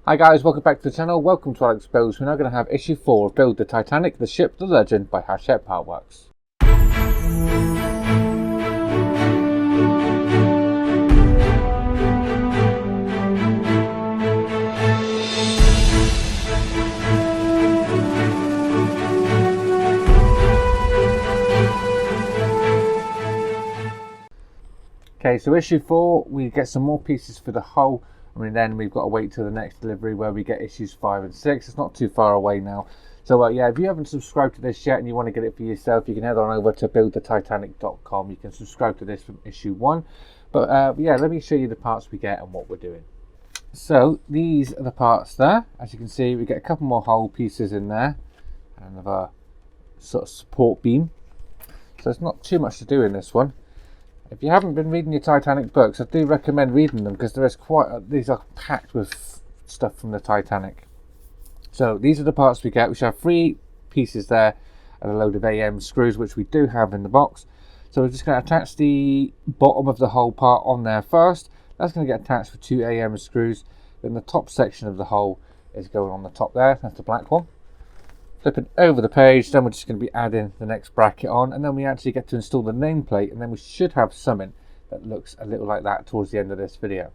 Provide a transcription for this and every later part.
Hi guys, welcome back to the channel. Welcome to Alex Builds. We're now going to have issue 4 of Build the Titanic, the Ship, the Legend by Hachette Partworks. Okay, so issue 4, we get some more pieces for the hull. Then we've got to wait till the next delivery where we get issues 5 and 6. It's not too far away now. So yeah, if you haven't subscribed to this yet and you want to get it for yourself, you can head on over to buildthetitanic.com. You can subscribe to this from issue 1. But yeah, let me show you the parts we get and what we're doing. So these are the parts there. As you can see, we get a couple more hull pieces in there and a sort of support beam. So it's not too much to do in this one. If you haven't been reading your Titanic books, I do recommend reading them because there is these are packed with stuff from the Titanic. So these are the parts we get. We should have 3 pieces there and a load of AM screws, which we do have in the box. So we're just going to attach the bottom of the hull part on there first. That's going to get attached with 2 AM screws. Then the top section of the hull is going on the top there. That's the black one. Flipping over the page, then we're just going to be adding the next bracket on, and then we actually get to install the nameplate, and then we should have something that looks a little like that towards the end of this video.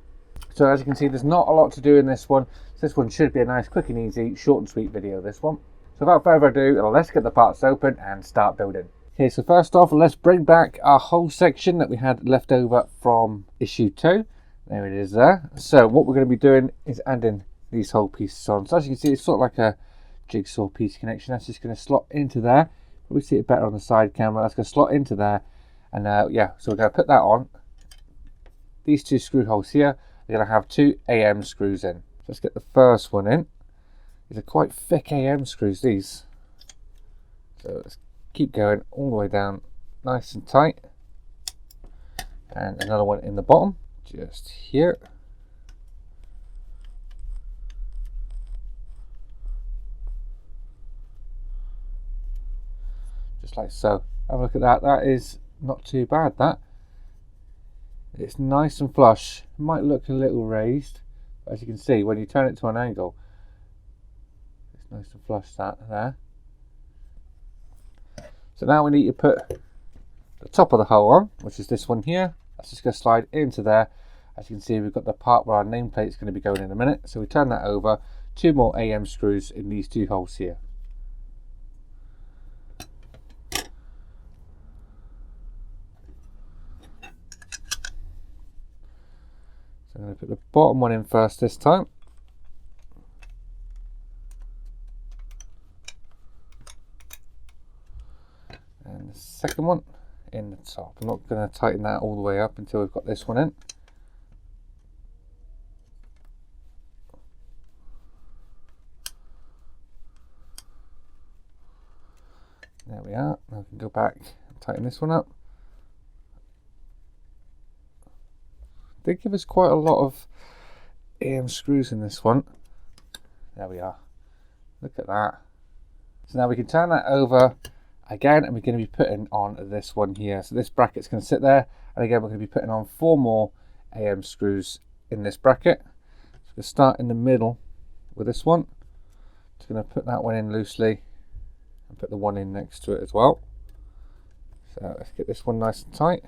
So as you can see, there's not a lot to do in this one. So this one should be a nice, quick and easy, short and sweet video, this one. So without further ado, let's get the parts open and start building. Okay, so first off, let's bring back our whole section that we had left over from issue 2. There it is there. So what we're going to be doing is adding these whole pieces on. So as you can see, it's sort of like a jigsaw piece connection. That's just going to slot into there. We see it better on the side camera. That's going to slot into there, and yeah, so we're going to put that on. These 2 screw holes here, they're going to have 2 AM screws in. So let's get the first one in. These are quite thick AM screws, these. So let's keep going all the way down, nice and tight. And another one in the bottom, just here. Just like so. Have a look at that. That is not too bad, that. It's nice and flush. It might look a little raised, but as you can see, when you turn it to an angle, it's nice and flush, that there. So now we need to put the top of the hull on, which is this one here. That's just going to slide into there. As you can see, we've got the part where our nameplate is going to be going in a minute. So we turn that over. 2 more AM screws in these 2 holes here. I'm going to put the bottom one in first this time. And the second one in the top. I'm not going to tighten that all the way up until we've got this one in. There we are. Now we can go back and tighten this one up. They give us quite a lot of AM screws in this one. There we are. Look at that. So now we can turn that over again, and we're going to be putting on this one here. So this bracket's going to sit there, and again we're going to be putting on 4 more AM screws in this bracket. So we'll start in the middle with this one. Just going to put that one in loosely and put the one in next to it as well. So let's get this one nice and tight.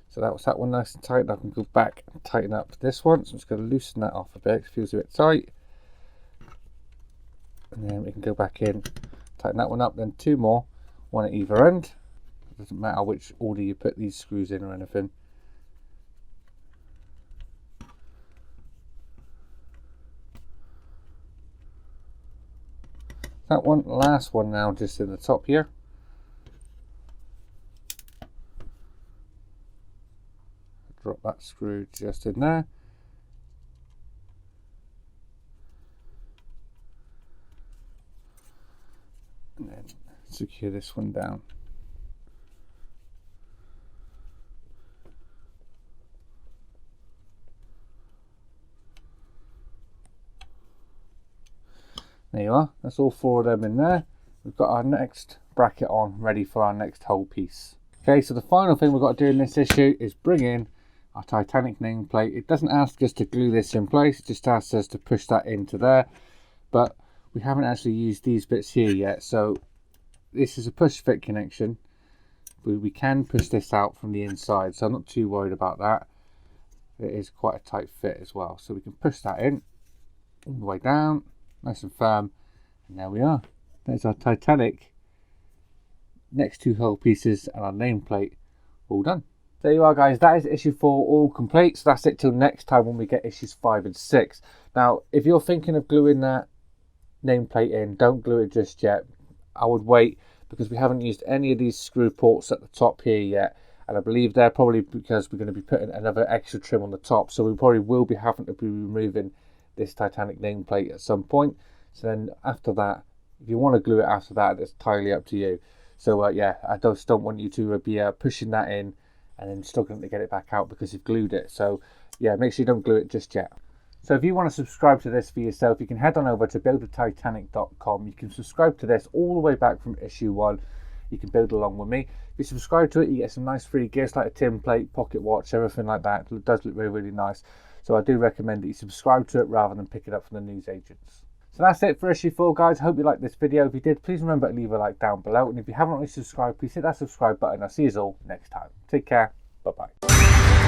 So that was that one nice and tight. Now I can go back and tighten up this one. So I'm just going to loosen that off a bit. It feels a bit tight. And then we can go back in, tighten that one up. Then 2 more, one at either end. It doesn't matter which order you put these screws in or anything. That one, last one now, just in the top here. Drop that screw just in there. And then secure this one down. There you are. That's all 4 of them in there. We've got our next bracket on, ready for our next whole piece. Okay, so the final thing we've got to do in this issue is bring in our Titanic nameplate. It doesn't ask us to glue this in place, it just asks us to push that into there, but we haven't actually used these bits here yet, so this is a push fit connection. We can push this out from the inside, so I'm not too worried about that. It is quite a tight fit as well, so we can push that in all the way down, nice and firm, and there we are. There's our Titanic next 2 hull pieces and our nameplate all done. There you are, guys. That is issue 4 all complete, so that's it till next time when we get issues 5 and 6. Now, if you're thinking of gluing that nameplate in, don't glue it just yet. I would wait, because we haven't used any of these screw ports at the top here yet, and I believe they're probably because we're going to be putting another extra trim on the top, so we probably will be having to be removing this Titanic nameplate at some point. So then after that, if you want to glue it after that, it's entirely up to you. So yeah, I just don't want you to be pushing that in and then struggling to get it back out because you've glued it. So yeah, make sure you don't glue it just yet. So if you want to subscribe to this for yourself, you can head on over to buildatitanic.com. You can subscribe to this all the way back from issue 1. You can build along with me. If you subscribe to it, you get some nice free gifts like a tin plate, pocket watch, everything like that. It does look really, really nice. So I do recommend that you subscribe to it rather than pick it up from the newsagents. So that's it for issue 4, guys. I hope you liked this video. If you did, please remember to leave a like down below. And if you haven't already subscribed, please hit that subscribe button. I'll see you all next time. Take care. Bye-bye.